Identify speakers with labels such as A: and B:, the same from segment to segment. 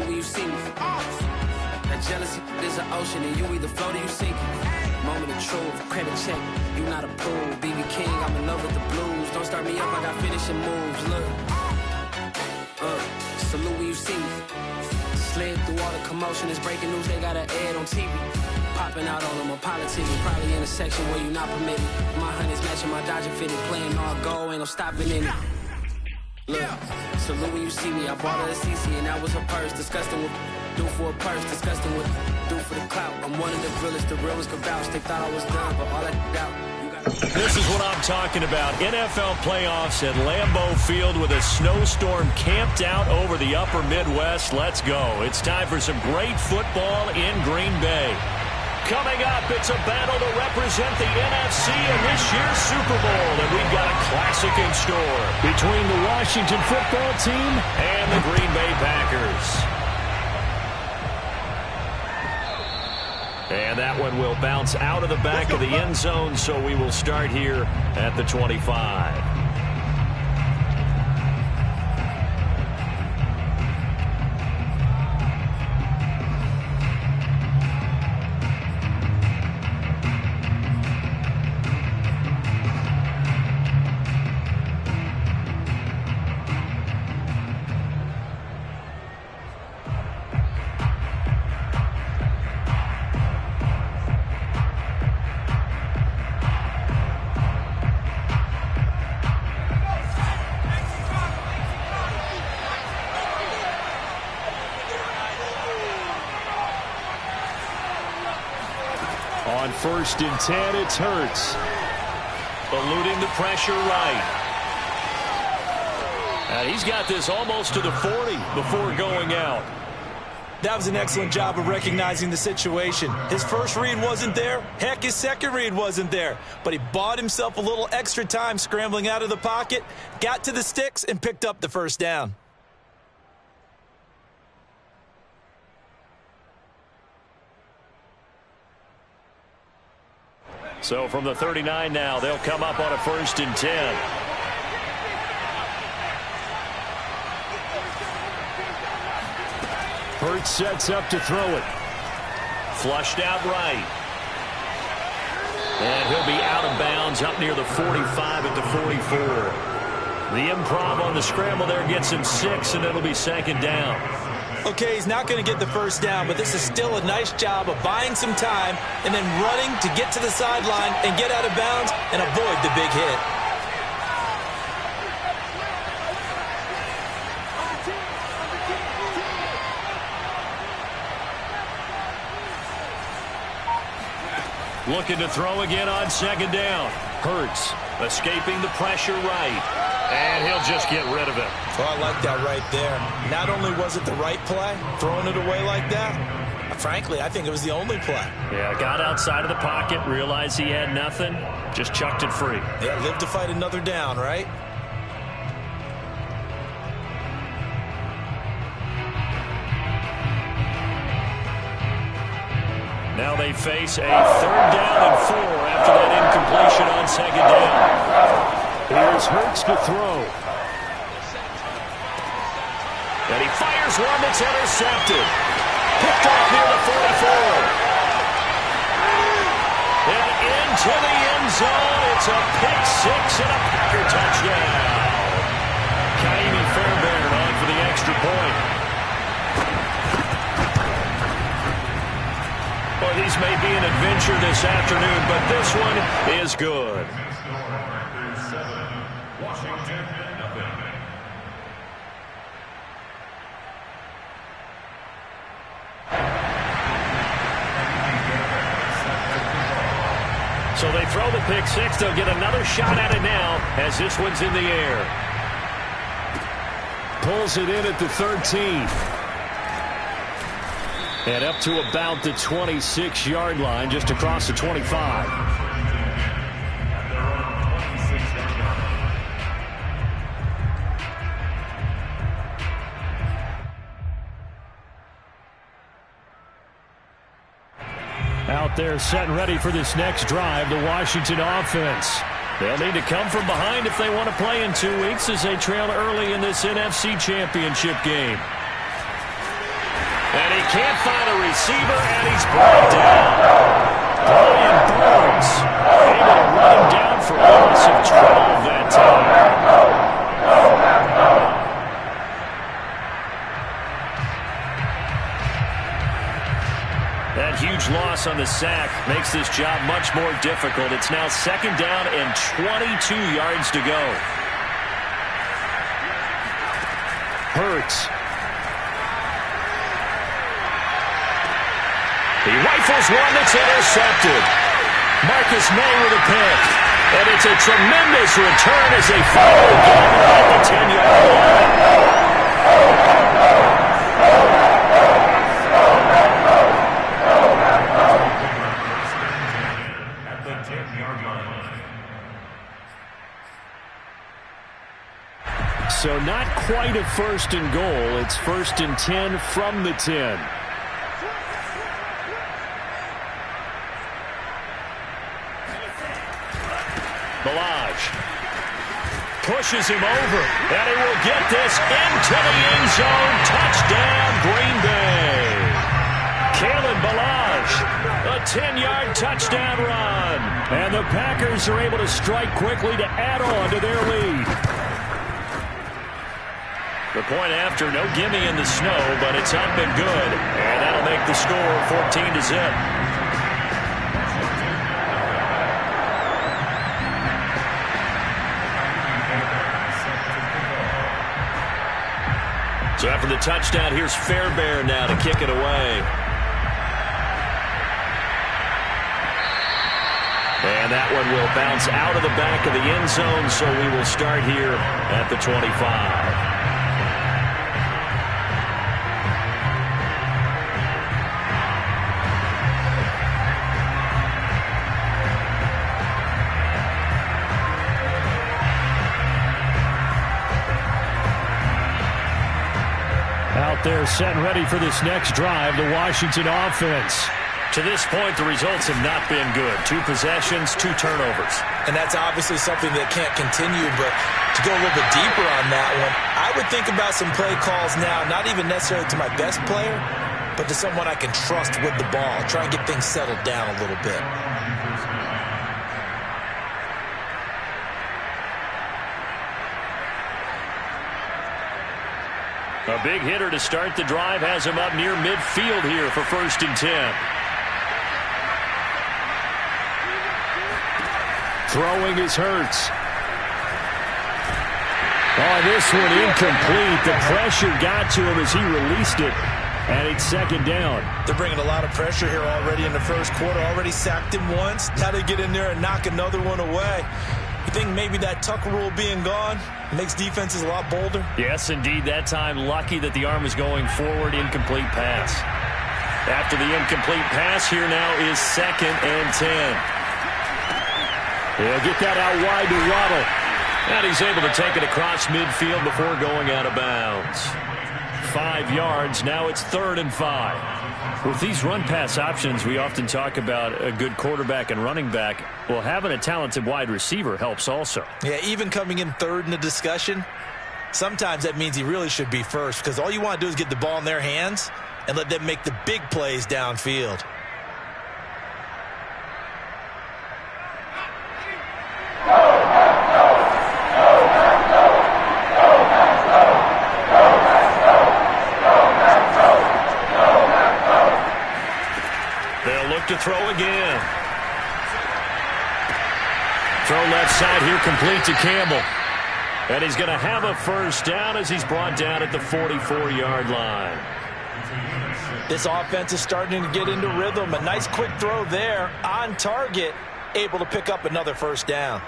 A: Salute when you see me. That jealousy is an ocean, and you either float or you sink. Moment of truth, credit check, you not approved. BB King, I'm in love with the blues. Don't start me up, I got finishing moves. Look, salute when you see me. Slid through all the commotion, it's breaking news, they got an ad on TV. Popping out on them on politics, probably in a section where you not permitted. My honey's matching my Dodger fitted, playing all goal, ain't no stopping in it. Look, salute when you see me, I bought her a CC and that was her purse. Disgusting with do for a purse, disgusting with do for the clout. I'm one of the realest, the realest could vouch. They thought I was done, but all that out.
B: This is what I'm talking about. NFL playoffs at Lambeau Field with a snowstorm camped out over the upper Midwest. Let's go. It's time for some great football in Green Bay. Coming up, it's a battle to represent the NFC in this year's Super Bowl. And we've got a classic in store between the Washington football team and the Green Bay Packers. And that one will bounce out of the back of the end zone, so we will start here at the 25. On 1st and 10, it's Hurts. Eluding the pressure right. And he's got this almost to the 40 before going out.
C: That was an excellent job of recognizing the situation. His first read wasn't there. Heck, his second read wasn't there. But he bought himself a little extra time scrambling out of the pocket, got to the sticks, and picked up the first down.
B: So from the 39 now, they'll come up on a 1st and 10. Hurts sets up to throw it. Flushed out right. And he'll be out of bounds up near the 45 at the 44. The improv on the scramble there gets him 6, and it'll be 2nd down.
C: Okay, he's not going to get the first down, but this is still a nice job of buying some time and then running to get to the sideline and get out of bounds and avoid the big hit.
B: Looking to throw again on 2nd down. Hurts escaping the pressure right. And he'll just get rid of it.
C: Oh, I like that right there. Not only was it the right play, throwing it away like that, frankly, I think it was the only play.
B: Yeah, got outside of the pocket, realized he had nothing, just chucked it free.
C: Yeah, live to fight another down, right?
B: Now they face a 3rd down and 4 after that incompletion on 2nd down. Here's Hurts to throw. And he fires one that's intercepted. Picked off near the 44. And into the end zone. It's a pick 6 and a Packer touchdown. Kaimi Fairbairn on for the extra point. Boy, these may be an adventure this afternoon, but this one is good. So they throw the pick 6. They'll get another shot at it now as this one's in the air. Pulls it in at the 13. And up to about the 26-yard line, just across the 25. Out there set and ready for this next drive, the Washington offense. They'll need to come from behind if they want to play in 2 weeks as they trail early in this NFC Championship game. And he can't find a receiver, and he's brought down. Brian Burns able to run him down for a loss of 12 that time. That huge loss on the sack makes this job much more difficult. It's now 2nd down and 22 yards to go. Hurts. He rifles one that's intercepted. Marcus May with a pick. And it's a tremendous return as they finally get him at the 10-yard line. So not quite a 1st and goal. It's 1st and 10 from the 10. Balaj pushes him over, and he will get this into the end zone. Touchdown, Green Bay. Kalen Balaj, a 10-yard touchdown run. And the Packers are able to strike quickly to add on to their lead. The point after, no gimme in the snow, but it's up and good. And that'll make the score 14-0. So after the touchdown, here's Fairbairn now to kick it away. And that one will bounce out of the back of the end zone, so we will start here at the 25. They're set and ready for this next drive, the Washington offense. To this point, the results have not been good. 2 possessions, 2 turnovers.
C: And that's obviously something that can't continue, but to go a little bit deeper on that one, I would think about some play calls now, not even necessarily to my best player, but to someone I can trust with the ball. Try and get things settled down a little bit.
B: A big hitter to start the drive has him up near midfield here for 1st and 10. Throwing is Hurts. Oh, this one incomplete. The pressure got to him as he released it, and it's 2nd down.
C: They're bringing a lot of pressure here already in the 1st quarter. Already sacked him once. Now they get in there and knock another one away. You think maybe that tuck rule being gone makes defenses a lot bolder?
B: Yes, indeed. That time, lucky that the arm was going forward. Incomplete pass. After the incomplete pass, here now is 2nd and 10. He'll get that out wide to Waddle. And he's able to take it across midfield before going out of bounds. 5 yards. Now it's 3rd and 5. With these run-pass options, we often talk about a good quarterback and running back. Well, having a talented wide receiver helps also.
C: Yeah, even coming in 3rd in the discussion, sometimes that means he really should be 1st, because all you want to do is get the ball in their hands and let them make the big plays downfield.
B: To throw again. Throw left side here, complete to Campbell. And he's going to have a 1st down as he's brought down at the 44-yard line.
C: This offense is starting to get into rhythm. A nice quick throw there on target, able to pick up another 1st down.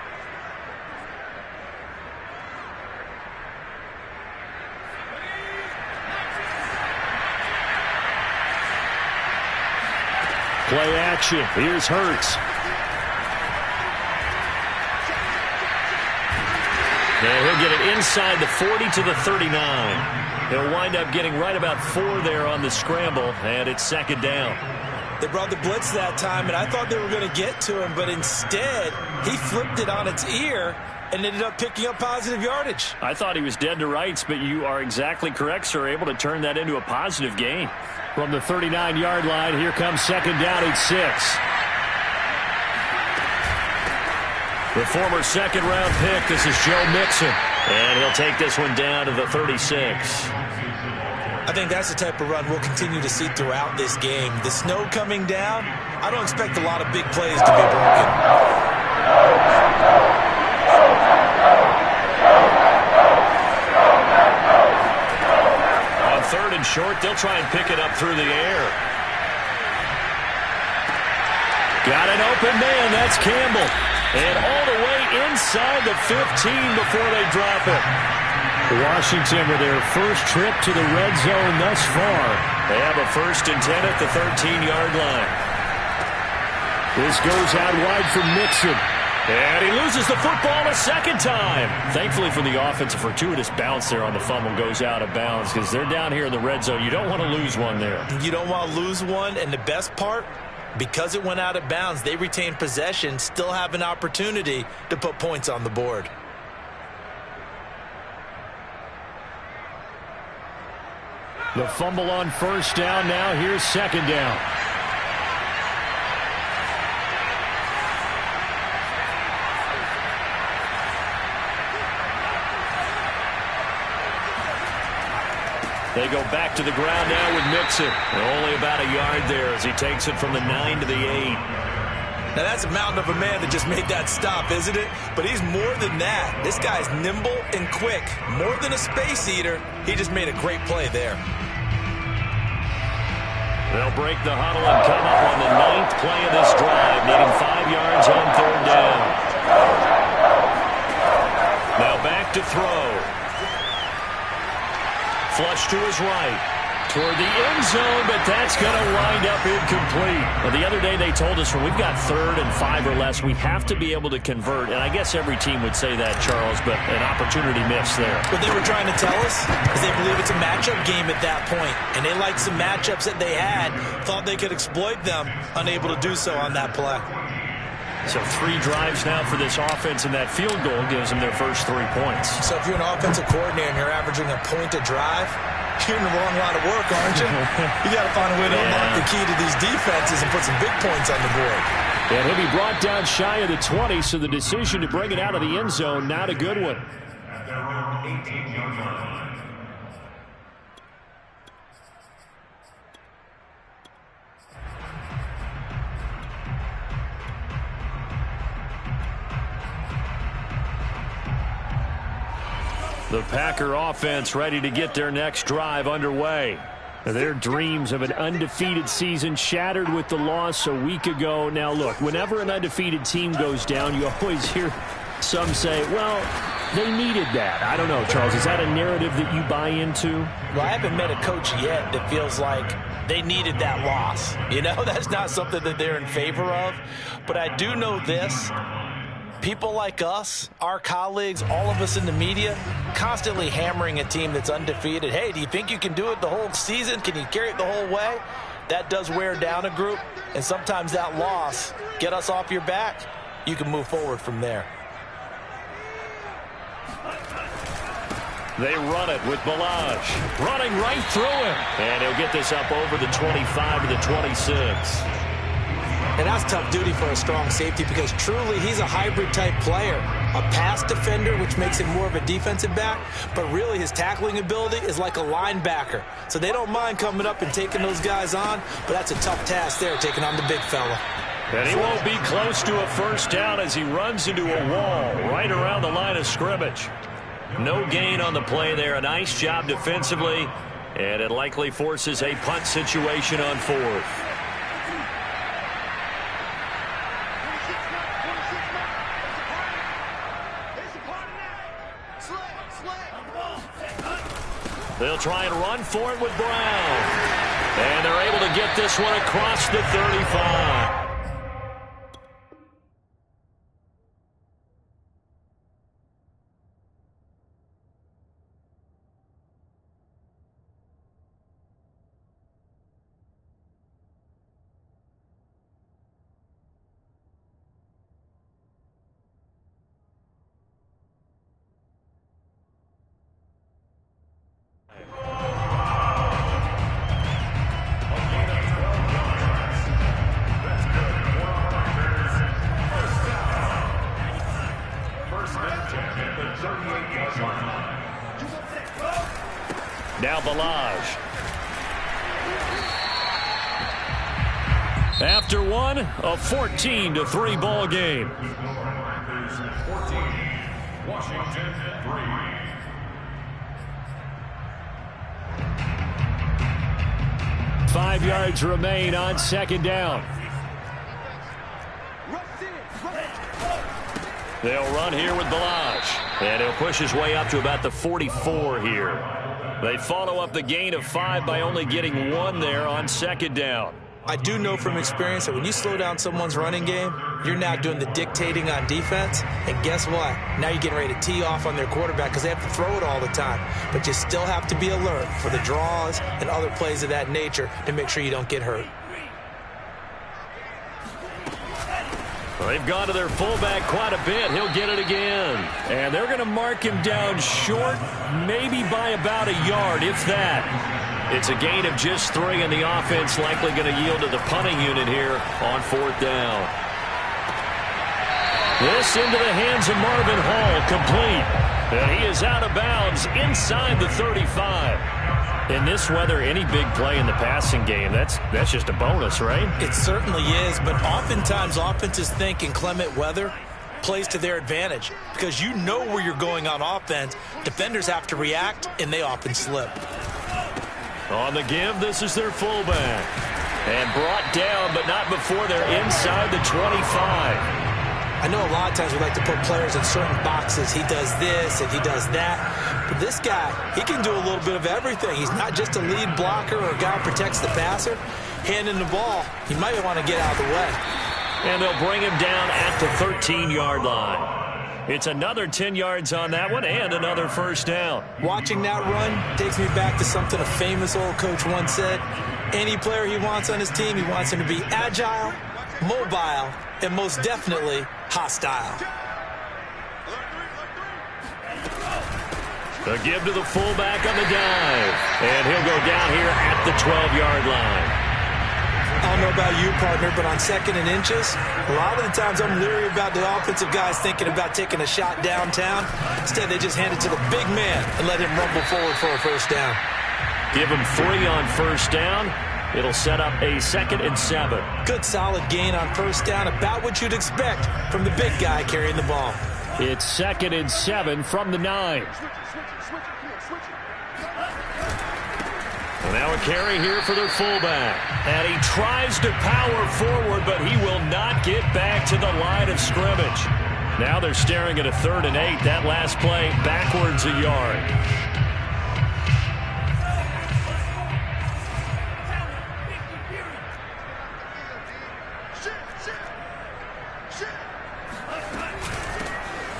B: Play action. Here's Hurts. And he'll get it inside the 40 to the 39. He'll wind up getting right about 4 there on the scramble, and it's 2nd down.
C: They brought the blitz that time, and I thought they were going to get to him, but instead he flipped it on its ear and ended up picking up positive yardage.
B: I thought he was dead to rights, but you are exactly correct, sir. Able to turn that into a positive gain. From the 39-yard line, here comes second down and 6. The former second-round pick, this is Joe Mixon. And he'll take this one down to the 36.
C: I think that's the type of run we'll continue to see throughout this game. The snow coming down, I don't expect a lot of big plays to be broken.
B: On third and short, they'll try and pick it up through the air. Got an open man, that's Campbell. And all the way inside the 15 before they drop it. Washington with their first trip to the red zone thus far. They have a 1st and 10 at the 13-yard line. This goes out wide for Mixon. And he loses the football a second time. Thankfully for the offense, a fortuitous bounce there on the fumble goes out of bounds because they're down here in the red zone. You don't want to lose one there.
C: You don't want to lose one, and the best part, because it went out of bounds, they retain possession, still have an opportunity to put points on the board.
B: The fumble on first down. Now here's second down. They go back to the ground now with Mixon. Only about a yard there as he takes it from the 9 to the 8.
C: Now that's a mountain of a man that just made that stop, isn't it? But he's more than that. This guy's nimble and quick. More than a space eater. He just made a great play there.
B: They'll break the huddle and come up on the 9th play of this drive, needing 5 yards on third down. Now back to throw. Flush to his right. Toward the end zone, but that's going to wind up incomplete. Well, the other day they told us when we've got 3rd and 5 or less, we have to be able to convert. And I guess every team would say that, Charles, but an opportunity missed there.
C: What they were trying to tell us is they believe it's a matchup game at that point. And they liked some matchups that they had, thought they could exploit them, unable to do so on that play.
B: So 3 drives now for this offense, and that field goal gives them their first 3 points.
C: So if you're an offensive coordinator and you're averaging a point a drive, you're in the wrong line of work, aren't you? You got to find a way to unlock the key to these defenses and put some big points on the board.
B: And he'll be brought down shy of the 20, so the decision to bring it out of the end zone, not a good one.
D: At their own 18-yard line.
B: The Packer offense ready to get their next drive underway. Their dreams of an undefeated season shattered with the loss a week ago. Now, look, whenever an undefeated team goes down, you always hear some say, well, they needed that. I don't know, Charles. Is that a narrative that you buy into?
C: Well, I haven't met a coach yet that feels like they needed that loss. You know, that's not something that they're in favor of. But I do know this. People like us, our colleagues, all of us in the media, constantly hammering a team that's undefeated. Hey, do you think you can do it the whole season? Can you carry it the whole way? That does wear down a group, and sometimes that loss, get us off your back, you can move forward from there.
B: They run it with Balaj, running right through him. And he'll get this up over the 25 to the 26.
C: And that's tough duty for a strong safety because truly he's a hybrid-type player. A pass defender, which makes him more of a defensive back, but really his tackling ability is like a linebacker. So they don't mind coming up and taking those guys on, but that's a tough task there, taking on the big fella.
B: And he won't be close to a first down as he runs into a wall right around the line of scrimmage. No gain on the play there. A nice job defensively, and it likely forces a punt situation on 4th. They'll try and run for it with Brown. And they're able to get this one across the 35. Now Balaj. After one, a 14-3 ball game.
D: 14, Washington 3.
B: 5 yards remain on second down. They'll run here with Balaj. And he'll push his way up to about the 44 here. They follow up the gain of 5 by only getting 1 there on second down.
C: I do know from experience that when you slow down someone's running game, you're now doing the dictating on defense. And guess what? Now you're getting ready to tee off on their quarterback because they have to throw it all the time. But you still have to be alert for the draws and other plays of that nature to make sure you don't get hurt.
B: They've gone to their fullback quite a bit. He'll get it again. And they're going to mark him down short, maybe by about a yard, if that. It's a gain of just 3, and the offense likely going to yield to the punting unit here on 4th down. This into the hands of Marvin Hall, complete. And he is out of bounds inside the 35. In this weather, any big play in the passing game, that's just a bonus, right?
C: It certainly is, but oftentimes offenses think in clement weather plays to their advantage because you know where you're going on offense. Defenders have to react, and they often slip.
B: On the give, this is their fullback. And brought down, but not before they're inside the 25.
C: I know a lot of times we like to put players in certain boxes. He does this and he does that. But this guy, he can do a little bit of everything. He's not just a lead blocker or a guy who protects the passer. Handing the ball, he might want to get out of the way.
B: And they'll bring him down at the 13-yard line. It's another 10 yards on that one and another first down.
C: Watching that run takes me back to something a famous old coach once said. Any player he wants on his team, he wants him to be agile, mobile, and most definitely hostile.
B: A give to the fullback on the dive. And he'll go down here at the 12-yard line.
C: I don't know about you, partner, but on 2nd and inches, a lot of the times I'm leery about the offensive guys thinking about taking a shot downtown. Instead, they just hand it to the big man and let him rumble forward for a first down.
B: Give him 3 on first down. It'll set up a 2nd and 7.
C: Good solid gain on first down, about what you'd expect from the big guy carrying the ball.
B: It's 2nd and 7 from the 9. Now a carry here for their fullback. And he tries to power forward, but he will not get back to the line of scrimmage. Now they're staring at a 3rd and 8. That last play backwards a yard.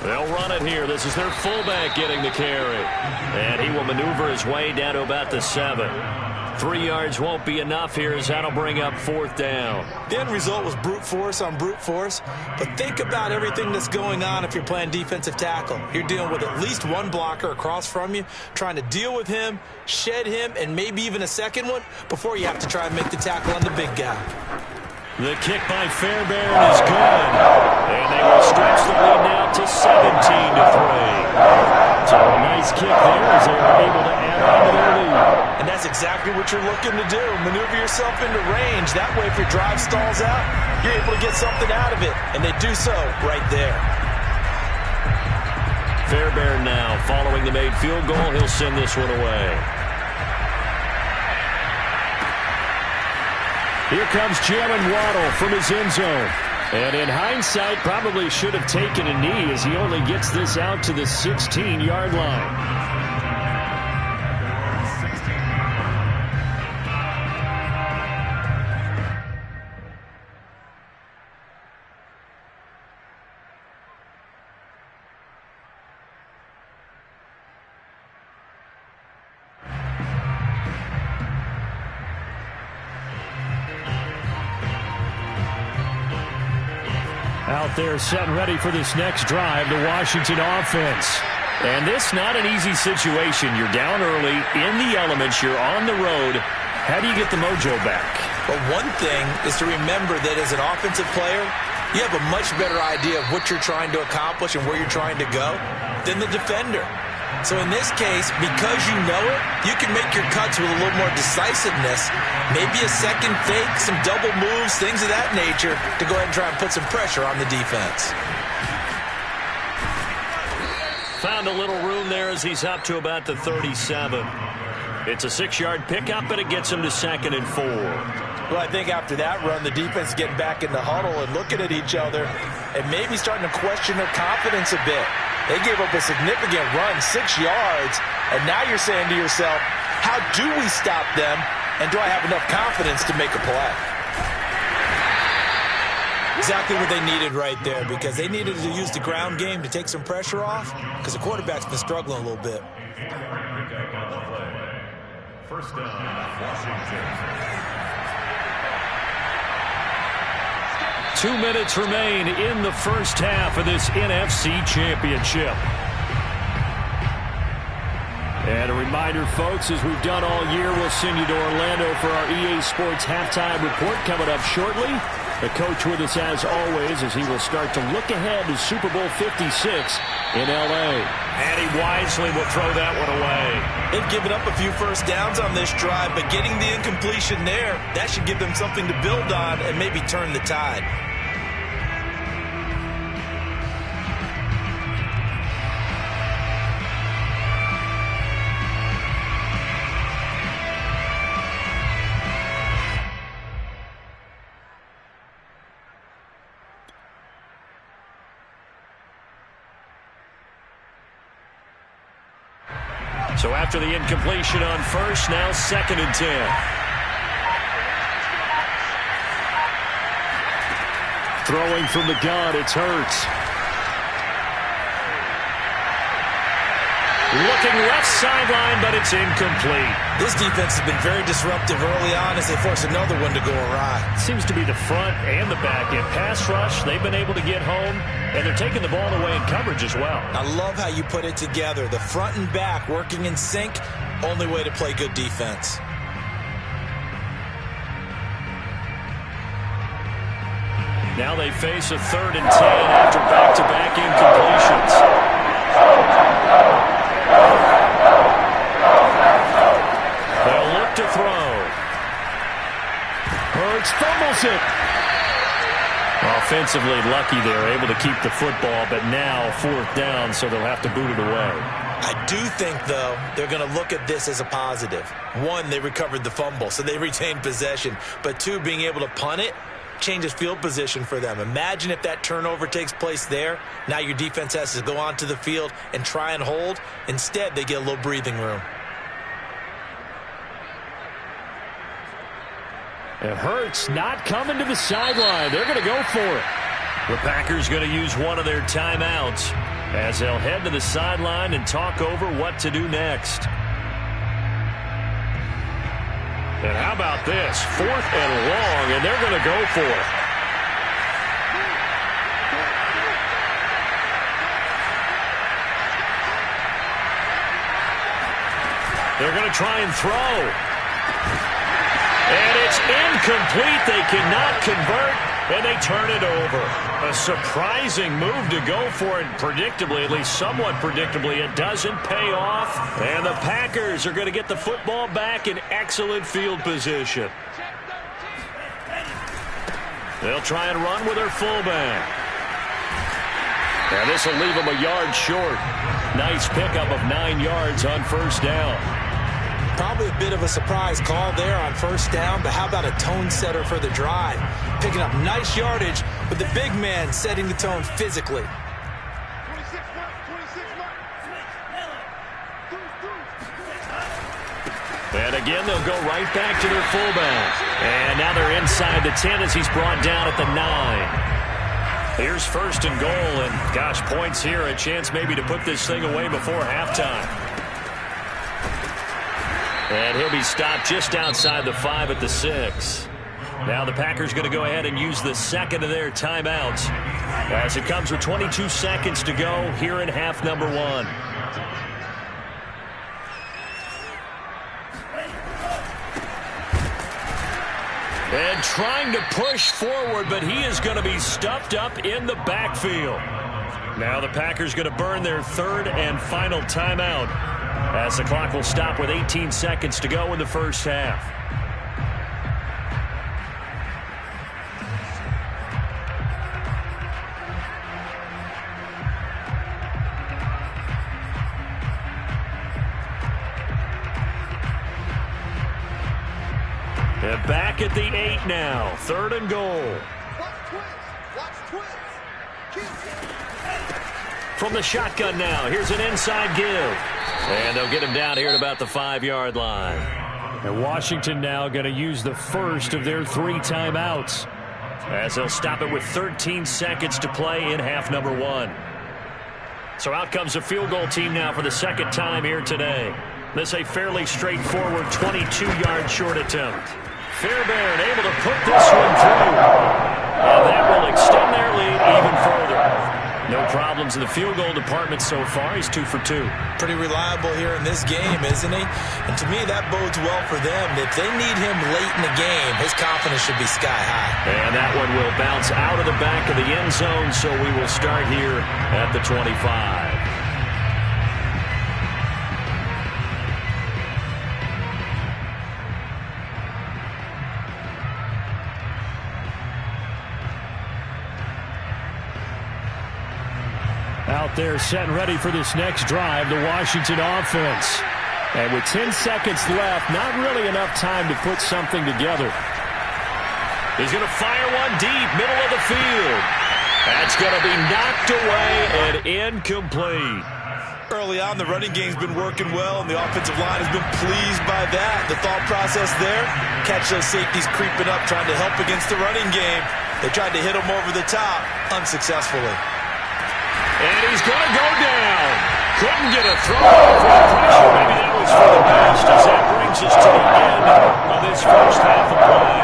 B: They'll run it here. This is their fullback getting the carry. And he will maneuver his way down to about the 7. 3 yards won't be enough here as that'll bring up 4th down.
C: The end result was brute force on brute force. But think about everything that's going on if you're playing defensive tackle. You're dealing with at least one blocker across from you, trying to deal with him, shed him, and maybe even a second one before you have to try and make the tackle on the big guy.
B: The kick by Fairbairn is good. And they will stretch the lead now to 17-3. So a nice kick there as they were able to add on to their lead.
C: And that's exactly what you're looking to do. Maneuver yourself into range. That way, if your drive stalls out, you're able to get something out of it. And they do so right there.
B: Fairbairn now following the made field goal. He'll send this one away. Here comes Jalen Waddle from his end zone. And in hindsight, probably should have taken a knee as he only gets this out to the 16-yard line. Out there set and ready for this next drive, the Washington offense. And this not an easy situation. You're down early, in the elements, you're on the road. How do you get the mojo back?
C: Well, one thing is to remember that as an offensive player, you have a much better idea of what you're trying to accomplish and where you're trying to go than the defender. So in this case, because you know it, you can make your cuts with a little more decisiveness. Maybe a second fake, some double moves, things of that nature to go ahead and try and put some pressure on the defense.
B: Found a little room there as he's up to about the 37. It's a 6-yard pickup, and it gets him to 2nd and 4.
C: Well, I think after that run, the defense is getting back in the huddle and looking at each other and maybe starting to question their confidence a bit. They gave up a significant run, 6 yards, and now you're saying to yourself, how do we stop them, and do I have enough confidence to make a play? Exactly what they needed right there, because they needed to use the ground game to take some pressure off, because the quarterback's been struggling a little bit.
D: First down, Washington.
B: 2 minutes remain in the first half of this NFC Championship. And a reminder, folks, as we've done all year, we'll send you to Orlando for our EA Sports halftime report coming up shortly. The coach with us as always as he will start to look ahead to Super Bowl 56 in L.A.
C: And he wisely will throw that one away. They've given up a few first downs on this drive, but getting the incompletion there, that should give them something to build on and maybe turn the tide.
B: So after the incompletion on first, now 2nd and 10. Throwing from the gun, it's Hurts. Looking left sideline, but it's incomplete.
C: This defense has been very disruptive early on as they force another one to go awry.
B: Seems to be the front and the back end. Pass rush, they've been able to get home, and they're taking the ball away in coverage as well.
C: I love how you put it together. The front and back working in sync, only way to play good defense.
B: Now they face a 3rd and 10 after back-to-back incompletions. They'll look to throw. Hurts fumbles it. Offensively lucky they're able to keep the football, but now 4th down, so they'll have to boot it away.
C: I do think, though, they're going to look at this as a positive. 1, they recovered the fumble, so they retained possession. But 2, being able to punt it changes field position for them. Imagine if that turnover takes place there. Now your defense has to go onto the field and try and hold. Instead, they get a little breathing room.
B: And Hurts not coming to the sideline. They're going to go for it. The Packers going to use one of their timeouts as they'll head to the sideline and talk over what to do next. And how about this? 4th and long, and they're going to go for it. They're going to try and throw. And it's incomplete. They cannot convert, and they turn it over. A surprising move to go for it, predictably, at least somewhat predictably. It doesn't pay off, and the Packers are going to get the football back in excellent field position. They'll try and run with their fullback. And this will leave them a yard short. Nice pickup of 9 yards on 1st down.
C: Probably a bit of a surprise call there on 1st down, but how about a tone setter for the drive? Picking up nice yardage with the big man setting the tone physically.
B: And again, they'll go right back to their fullback. And now they're inside the 10 as he's brought down at the 9. Here's 1st and goal, and gosh, points here, a chance maybe to put this thing away before halftime. And he'll be stopped just outside the 5 at the 6. Now the Packers going to go ahead and use the 2nd of their timeouts as it comes with 22 seconds to go here in half number 1. And trying to push forward, but he is going to be stuffed up in the backfield. Now the Packers going to burn their third and final timeout as the clock will stop with 18 seconds to go in the first half. They're back at the 8 now. Third and goal. From the shotgun now, here's an inside give. And they'll get him down here at about the 5-yard line. And Washington now going to use the first of their 3 timeouts, as they'll stop it with 13 seconds to play in half number 1. So out comes the field goal team now for the second time here today. This a fairly straightforward 22-yard short attempt. Fairbairn able to put this one through. And that will extend their lead even further. No problems in the field goal department so far. He's 2 for 2.
C: Pretty reliable here in this game, isn't he? And to me, that bodes well for them. If they need him late in the game, his confidence should be sky high.
B: And that one will bounce out of the back of the end zone, so we will start here at the 25. Out there set and ready for this next drive, the Washington offense. And with 10 seconds left, not really enough time to put something together. He's going to fire one deep, middle of the field. That's going to be knocked away and incomplete.
C: Early on, the running game's been working well, and the offensive line has been pleased by that. The thought process there, catch those safeties creeping up, trying to help against the running game. They tried to hit him over the top, unsuccessfully.
B: And he's going to go down. Couldn't get a throw off with pressure. Maybe that was for the best, as that brings us to the end of this first half of play.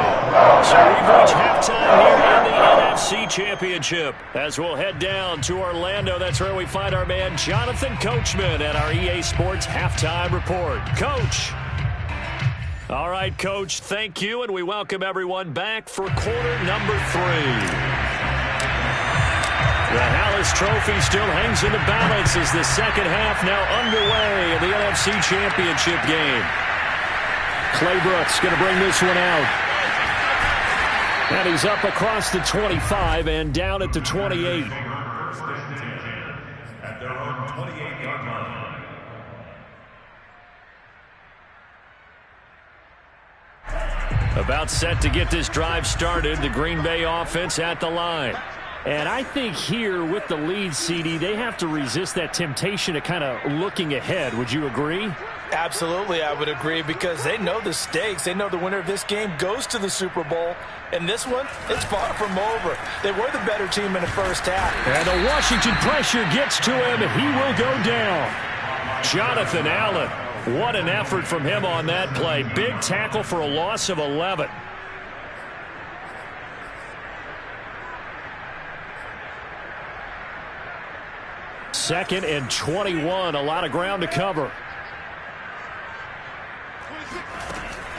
B: So we've reached halftime here in the NFC Championship, as we'll head down to Orlando. That's where we find our man Jonathan Coachman at our EA Sports Halftime Report. Coach. All right, Coach, thank you, and we welcome everyone back for quarter number 3. The Hallis Trophy still hangs in the balance as the second half now underway in the NFC Championship game. Claybrooks going to bring this one out. And he's up across the 25 and down at the 28.
D: At their own 28-yard line.
B: About set to get this drive started, the Green Bay offense at the line. And I think here with the lead, CD, they have to resist that temptation of kind of looking ahead. Would you agree?
E: Absolutely, I would agree, because they know the stakes. They know the winner of this game goes to the Super Bowl. And this one, it's far from over. They were the better team in the first half.
B: And the Washington pressure gets to him. He will go down. Jonathan Allen, what an effort from him on that play. Big tackle for a loss of 11. Second and 21, a lot of ground to cover.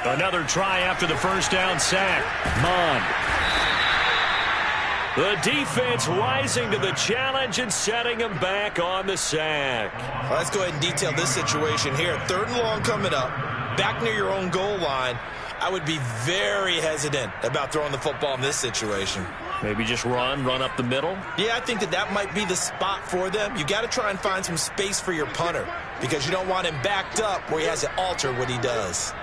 B: Another try after the first down sack. Mond. The defense rising to the challenge and setting him back on the sack.
C: Well, let's go ahead and detail this situation here. 3rd and long coming up, back near your own goal line. I would be very hesitant about throwing the football in this situation.
B: Maybe just run up the middle?
C: Yeah, I think that might be the spot for them. You got to try and find some space for your punter, because you don't want him backed up where he has to alter what he does.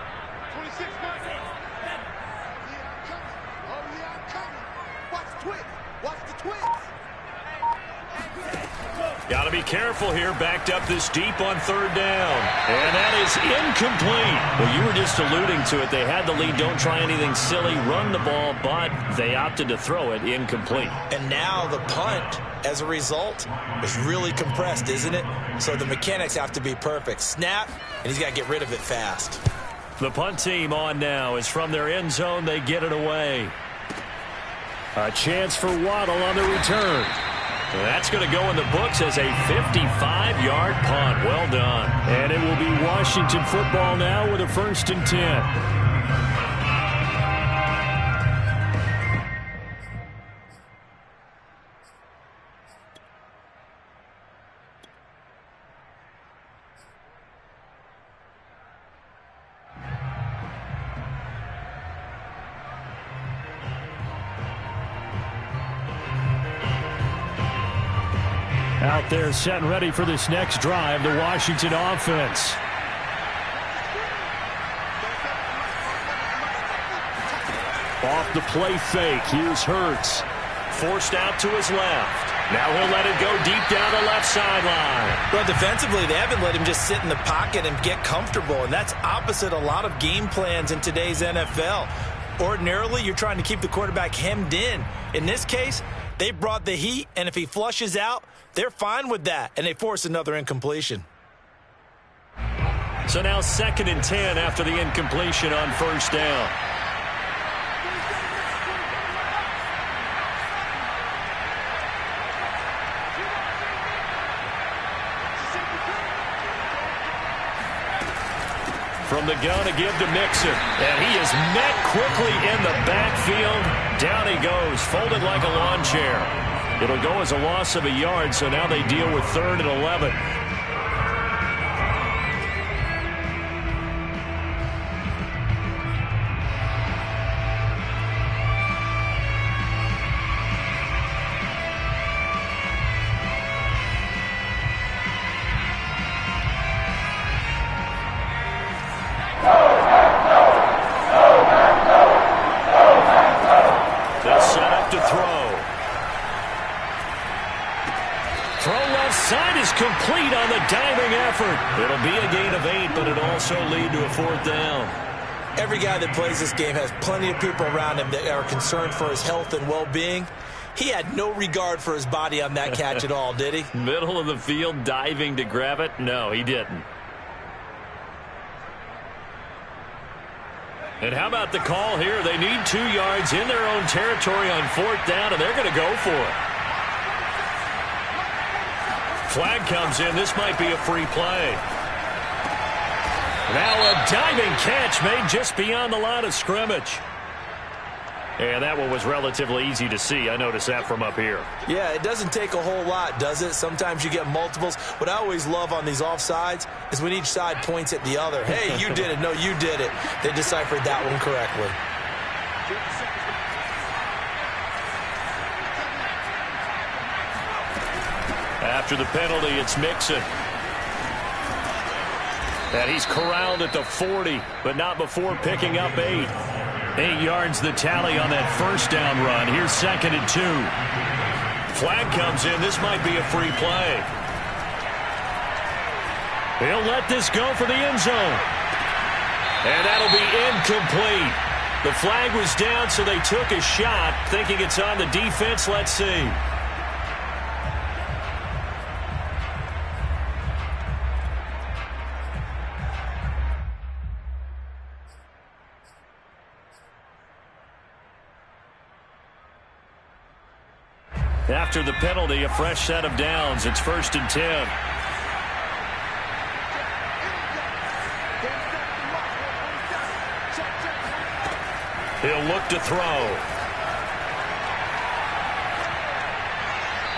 B: Got to be careful here, backed up this deep on 3rd down. And that is incomplete. Well, you were just alluding to it. They had the lead. Don't try anything silly. Run the ball, but they opted to throw it incomplete.
C: And now the punt, as a result, is really compressed, isn't it? So the mechanics have to be perfect. Snap, and he's got to get rid of it fast.
B: The punt team on now is from their end zone. They get it away. A chance for Waddle on the return. That's going to go in the books as a 55-yard punt. Well done. And it will be Washington football now with a 1st and 10. Out there set and ready for this next drive, the Washington offense. Off the play fake, here's Hurts. Forced out to his left. Now he'll let it go deep down the left sideline.
E: Well, defensively, they haven't let him just sit in the pocket and get comfortable, and that's opposite a lot of game plans in today's NFL. Ordinarily, you're trying to keep the quarterback hemmed in. In this case, they brought the heat, and if he flushes out, they're fine with that, and they force another incompletion.
B: So now 2nd and 10 after the incompletion on first down. From the gun to give to Mixon. And he is met quickly in the backfield. Down he goes, folded like a lawn chair. It'll go as a loss of a yard, so now they deal with 3rd and 11. Complete on the diving effort. It'll be a gain of 8, but it'll also lead to a 4th down.
E: Every guy that plays this game has plenty of people around him that are concerned for his health and well-being. He had no regard for his body on that catch at all, did he?
B: Middle of the field, diving to grab it? No, he didn't. And how about the call here? They need 2 yards in their own territory on 4th down, and they're going to go for it. Flag comes in. This might be a free play. Now a diving catch made just beyond the line of scrimmage. And that one was relatively easy to see. I noticed that from up here.
E: Yeah, it doesn't take a whole lot, does it? Sometimes you get multiples. What I always love on these offsides is when each side points at the other. Hey, you did it. No, you did it. They deciphered that one correctly.
B: After the penalty, it's Mixon. And he's corralled at the 40, but not before picking up 8. 8 yards the tally on that first down run. Here's 2nd and 2. Flag comes in. This might be a free play. He'll let this go for the end zone. And that'll be incomplete. The flag was down, so they took a shot, thinking it's on the defense. Let's see. After the penalty, a fresh set of downs. It's 1st and 10. He'll look to throw.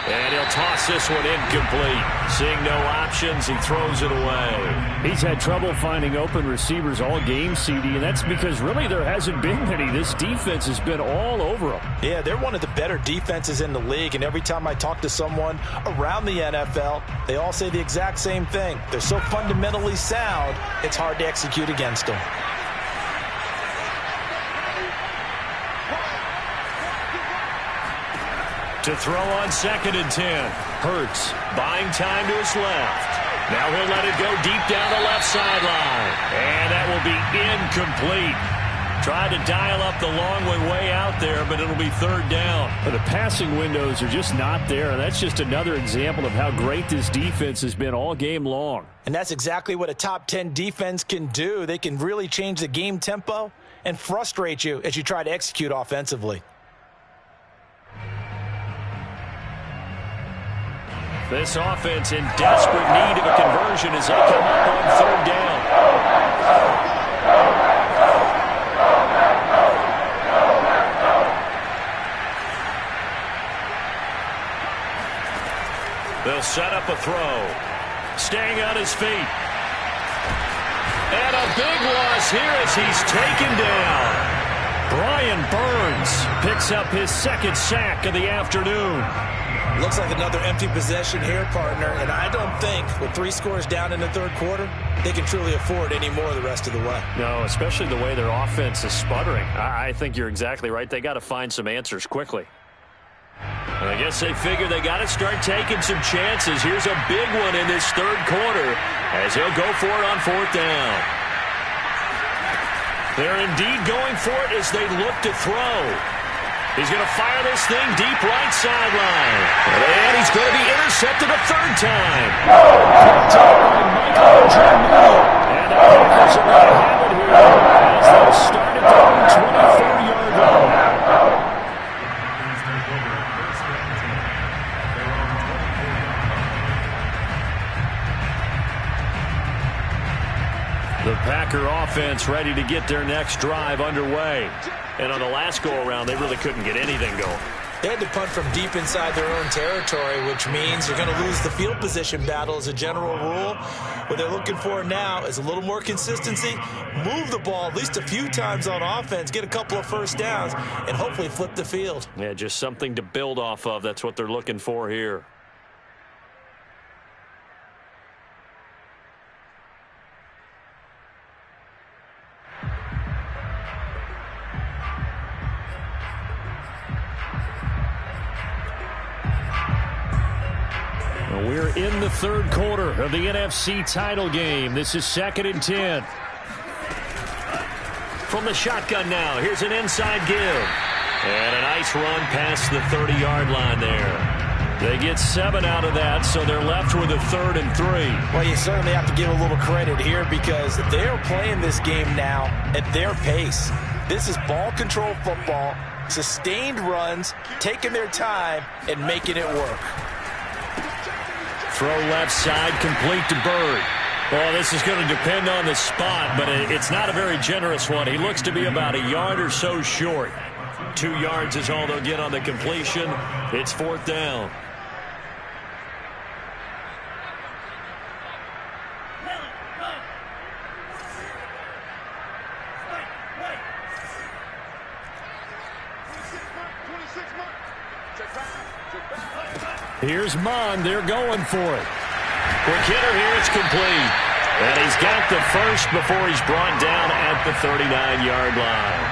B: And he'll toss this one incomplete. Seeing no options, he throws it away. He's had trouble finding open receivers all game, CD, and that's because really there hasn't been many. This defense has been all over them.
E: Yeah, they're one of the better defenses in the league, and every time I talk to someone around the NFL, they all say the exact same thing. They're so fundamentally sound, it's hard to execute against them.
B: To throw on 2nd and 10. Hurts buying time to his left. Now he'll let it go deep down the left sideline. And that will be incomplete. Tried to dial up the long way out there, but it'll be 3rd down. But the passing windows are just not there. That's just another example of how great this defense has been all game long.
E: And that's exactly what a top 10 defense can do. They can really change the game tempo and frustrate you as you try to execute offensively.
B: This offense in desperate need of a conversion as they come up on 3rd down. They'll set up a throw. Staying on his feet. And a big loss here as he's taken down. Brian Burns picks up his second sack of the afternoon.
E: Looks like another empty possession here, partner, and I don't think with 3 scores down in the third quarter, they can truly afford any more the rest of the way.
B: No, especially the way their offense is sputtering. I think you're exactly right. They got to find some answers quickly. And I guess they figure they got to start taking some chances. Here's a big one in this third quarter as he'll go for it on 4th down. They're indeed going for it as they look to throw. He's going to fire this thing deep right sideline. And he's going to be intercepted a third time. Picked up by Michael Jordan. And the Packers are going to have it here as they start at their own 24-yard line. The Packer offense ready to get their next drive underway. And on the last go-around, they really couldn't get anything going.
E: They had to punt from deep inside their own territory, which means you're going to lose the field position battle as a general rule. What they're looking for now is a little more consistency, move the ball at least a few times on offense, get a couple of first downs, and hopefully flip the field.
B: Yeah, just something to build off of. That's what they're looking for here. We're in the third quarter of the NFC title game. This is 2nd and 10. From the shotgun now, here's an inside give. And a nice run past the 30-yard line there. They get 7 out of that, so they're left with a 3rd and 3.
E: Well, you certainly have to give a little credit here because they're playing this game now at their pace. This is ball control football, sustained runs, taking their time, and making it work.
B: Throw left side, complete to Bird. Well, this is going to depend on the spot, but it's not a very generous one. He looks to be about a yard or so short. 2 yards is all they'll get on the completion. It's 4th down. Here's Mond. They're going for it. Quick hitter here. It's complete. And he's got the first before he's brought down at the 39-yard line.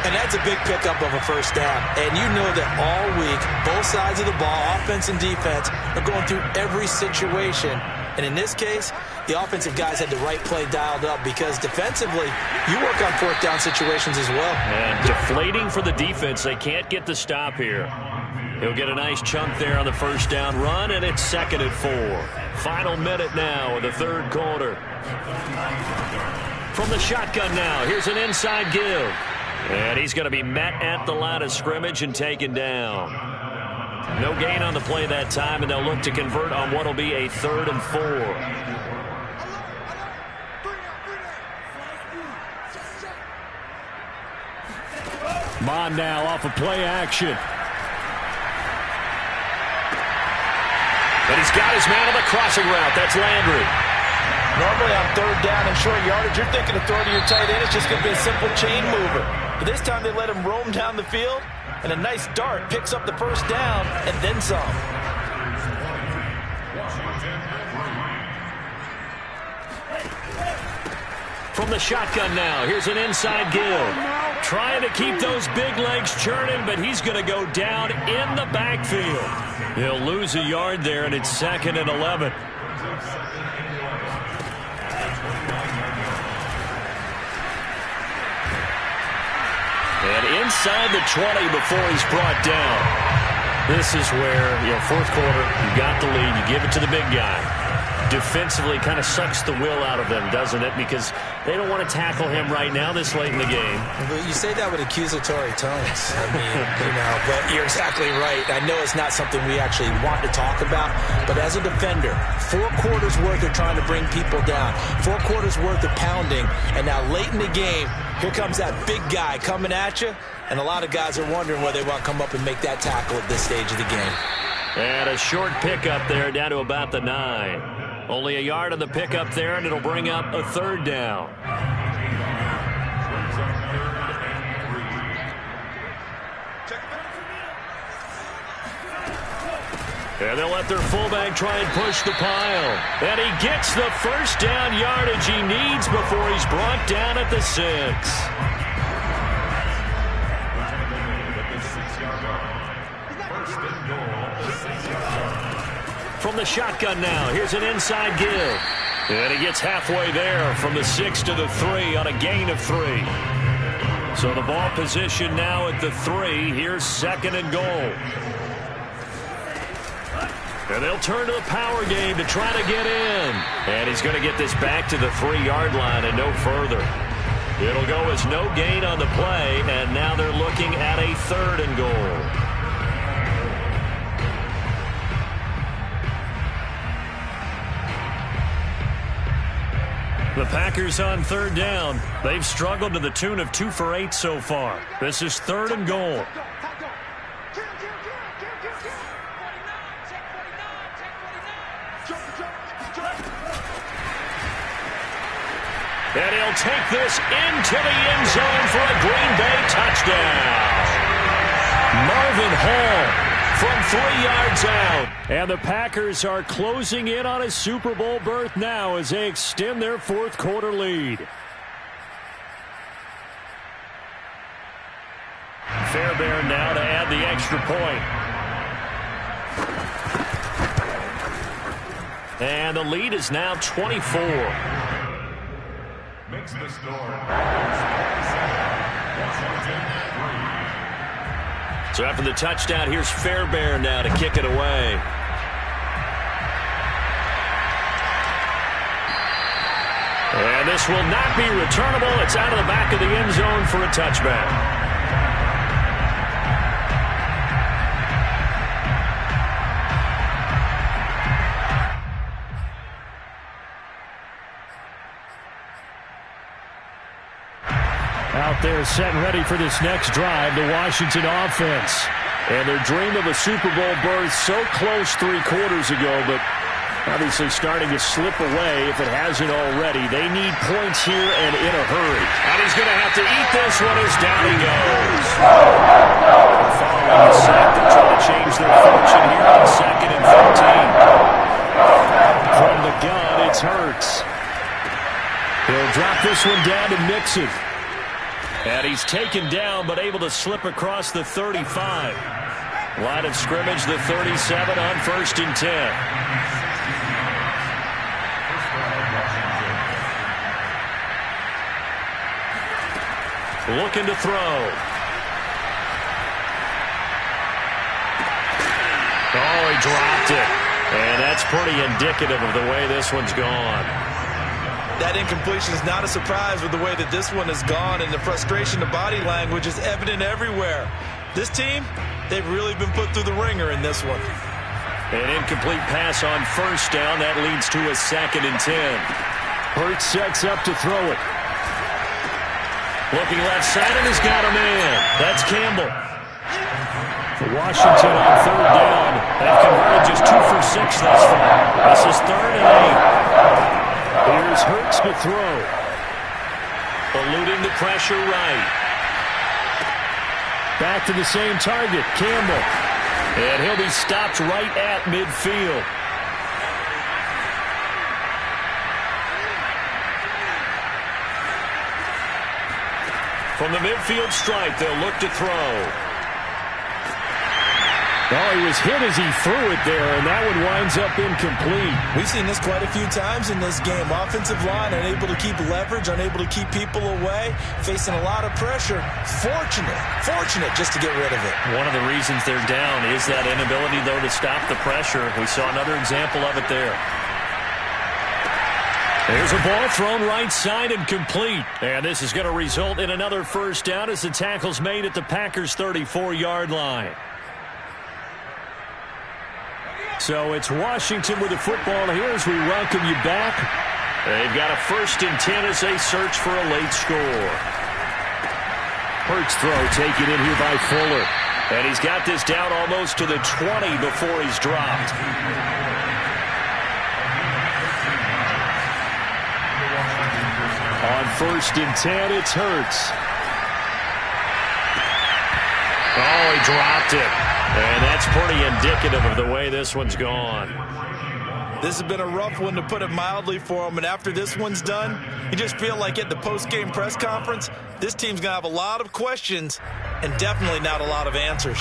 E: And that's a big pickup of a first down. And you know that all week, both sides of the ball, offense and defense, are going through every situation. And in this case, the offensive guys had the right play dialed up because defensively, you work on 4th down situations as well.
B: And deflating for the defense. They can't get the stop here. He'll get a nice chunk there on the first down run, and it's 2nd and 4. Final minute now of the third quarter. From the shotgun now, here's an inside give. And he's going to be met at the line of scrimmage and taken down. No gain on the play that time, and they'll look to convert on what will be a 3rd and 4. Mond now off of play action. And he's got his man on the crossing route. That's Landry.
E: Normally on 3rd down and short yardage, you're thinking of throwing to your tight end. It's just going to be a simple chain mover. But this time they let him roam down the field, and a nice dart picks up the first down and then some.
B: From the shotgun now, here's an inside give. Trying to keep those big legs churning, but he's going to go down in the backfield. He'll lose a yard there, and it's 2nd and 11. And inside the 20 before he's brought down. This is where, fourth quarter, you got the lead, you give it to the big guy. Defensively kind of sucks the will out of them, doesn't it? Because they don't want to tackle him right now this late in the game.
E: But you say that with accusatory tones. I mean, but you're exactly right. I know it's not something we actually want to talk about, but as a defender, 4 quarters worth of trying to bring people down, 4 quarters worth of pounding, and now late in the game, here comes that big guy coming at you, and a lot of guys are wondering whether they want to come up and make that tackle at this stage of the game.
B: And a short pickup there down to about the 9. Only a yard on the pickup there, and it'll bring up a 3rd down. And they'll let their fullback try and push the pile. And he gets the first down yardage he needs before he's brought down at the 6. From the shotgun now, here's an inside give. And he gets halfway there from the 6 to the 3 on a gain of 3. So the ball position now at the 3. Here's 2nd and goal. And they'll turn to the power game to try to get in. And he's going to get this back to the 3-yard line and no further. It'll go as no gain on the play, and now they're looking at a 3rd and goal. The Packers on 3rd down. They've struggled to the tune of 2 for 8 so far. This is 3rd and goal. And he'll take this into the end zone for a Green Bay touchdown. Marvin Hall from 3 yards out. And the Packers are closing in on a Super Bowl berth now as they extend their 4th quarter lead. Fairbairn now to add the extra point. And the lead is now 24.
D: Makes the score.
B: So after the touchdown, here's Fairbairn now to kick it away. And this will not be returnable. It's out of the back of the end zone for a touchback. Out there set and ready for this next drive, the Washington offense. And their dream of a Super Bowl berth so close 3 quarters ago, but obviously starting to slip away if it hasn't already. They need points here and in a hurry. And he's going to have to eat this one as down he goes. Following the sack, they're trying to change their fortune here on 2nd and 15. From the gun, it's Hurts. He'll drop this one down to Mixon. And he's taken down but able to slip across the 35. Line of scrimmage, the 37 on 1st and 10. Looking to throw. Oh, he dropped it. And that's pretty indicative of the way this one's gone.
E: That incompletion is not a surprise with the way that this one has gone, and the frustration of body language is evident everywhere. This team, they've really been put through the ringer in this one.
B: An incomplete pass on 1st down. That leads to a 2nd and 10. Hurts sets up to throw it. Looking left side, and he's got a man. That's Campbell. For Washington on 3rd down. They've converted just 2 for 6 thus far. This is 3rd and 8. Here's Hurts to throw. Eluding the pressure right. Back to the same target, Campbell. And he'll be stopped right at midfield. From the midfield stripe, they'll look to throw. Oh, he was hit as he threw it there, and that one winds up incomplete.
E: We've seen this quite a few times in this game. Offensive line unable to keep leverage, unable to keep people away, facing a lot of pressure. Fortunate just to get rid of it.
B: One of the reasons they're down is that inability, though, to stop the pressure. We saw another example of it there. There's a ball thrown right side and complete. And this is going to result in another 1st down as the tackle's made at the Packers' 34-yard line. So it's Washington with the football here as we welcome you back. They've got a 1st and 10 as they search for a late score. Hurts throw taken in here by Fuller. And he's got this down almost to the 20 before he's dropped. On 1st and 10, it's Hurts. Oh, he dropped it. And that's pretty indicative of the way this one's gone.
E: This has been a rough one, to put it mildly, for him. And after this one's done, you just feel like at the post-game press conference, this team's going to have a lot of questions and definitely not a lot of answers.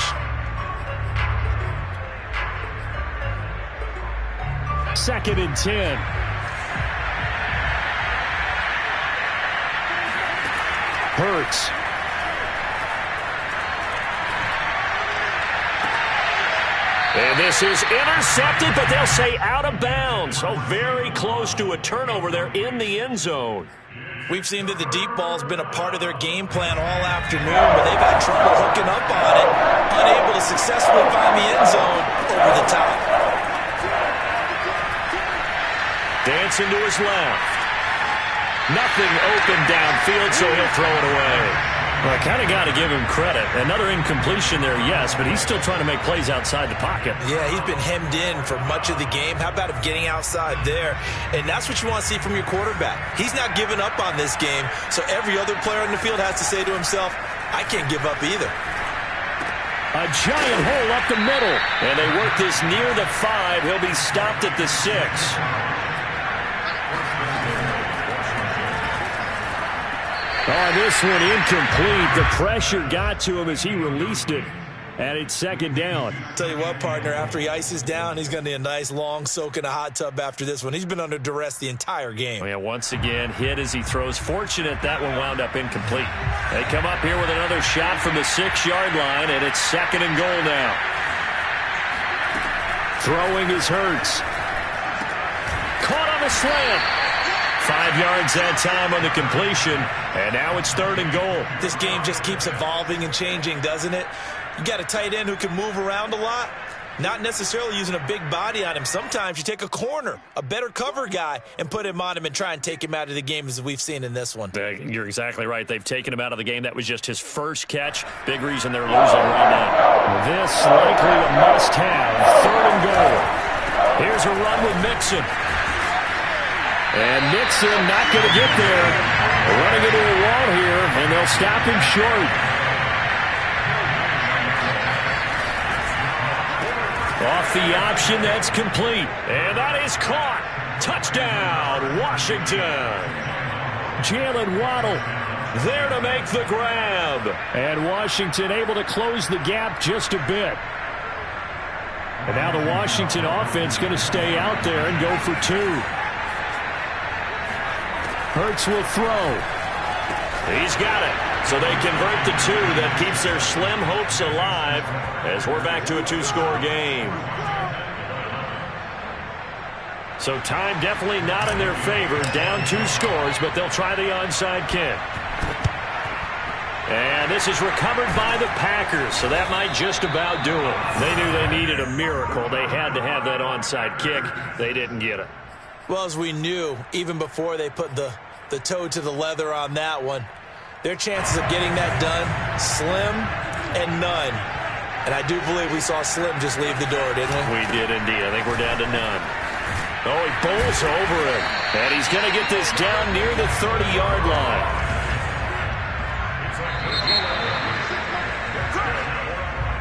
B: Second and 10. Hurts. And this is intercepted, but they'll say out of bounds. So very close to a turnover there in the end zone.
E: We've seen that the deep ball's been a part of their game plan all afternoon, but they've had trouble hooking up on it, unable to successfully find the end zone over the top.
B: Dancing to his left. Nothing open downfield, so he'll throw it away. Well, I kind of got to give him credit. Another incompletion there, yes, but he's still trying to make plays outside the pocket.
E: Yeah, he's been hemmed in for much of the game. How about him getting outside there? And that's what you want to see from your quarterback. He's not giving up on this game, so every other player on the field has to say to himself, I can't give up either.
B: A giant hole up the middle, and they work this near the 5. He'll be stopped at the 6. Oh, this one incomplete. The pressure got to him as he released it. And it's second down.
E: Tell you what, partner, after he ices down, he's going to need a nice long soak in a hot tub after this one. He's been under duress the entire game.
B: Oh, yeah, once again, hit as he throws. Fortunate that one wound up incomplete. They come up here with another shot from the 6-yard line, and it's second and goal now. Throwing is Hurts. Caught on the slant. 5 yards that time on the completion, and now it's third and goal.
E: This game just keeps evolving and changing, doesn't it? You got a tight end who can move around a lot, not necessarily using a big body on him. Sometimes you take a corner, a better cover guy, and put him on him and try and take him out of the game, as we've seen in this one.
B: You're exactly right. They've taken him out of the game. That was just his first catch. Big reason they're losing right now. This likely a must-have. Third and goal. Here's a run with Mixon. And Mixon not going to get there. Running into a wall here, and they'll stop him short. Off the option, that's complete. And that is caught. Touchdown, Washington. Jalen Waddle there to make the grab. And Washington able to close the gap just a bit. And now the Washington offense going to stay out there and go for 2. Hurts will throw. He's got it. So they convert the 2. That keeps their slim hopes alive as we're back to a 2-score game. So time definitely not in their favor. Down 2 scores, but they'll try the onside kick. And this is recovered by the Packers, so that might just about do it. They knew they needed a miracle. They had to have that onside kick. They didn't get it.
E: Well, as we knew, even before they put the toe to the leather on that one, their chances of getting that done, slim and none. And I do believe we saw Slim just leave the door, didn't we?
B: We did indeed. I think we're down to none. Oh, he bowls over it. And he's going to get this down near the 30-yard line.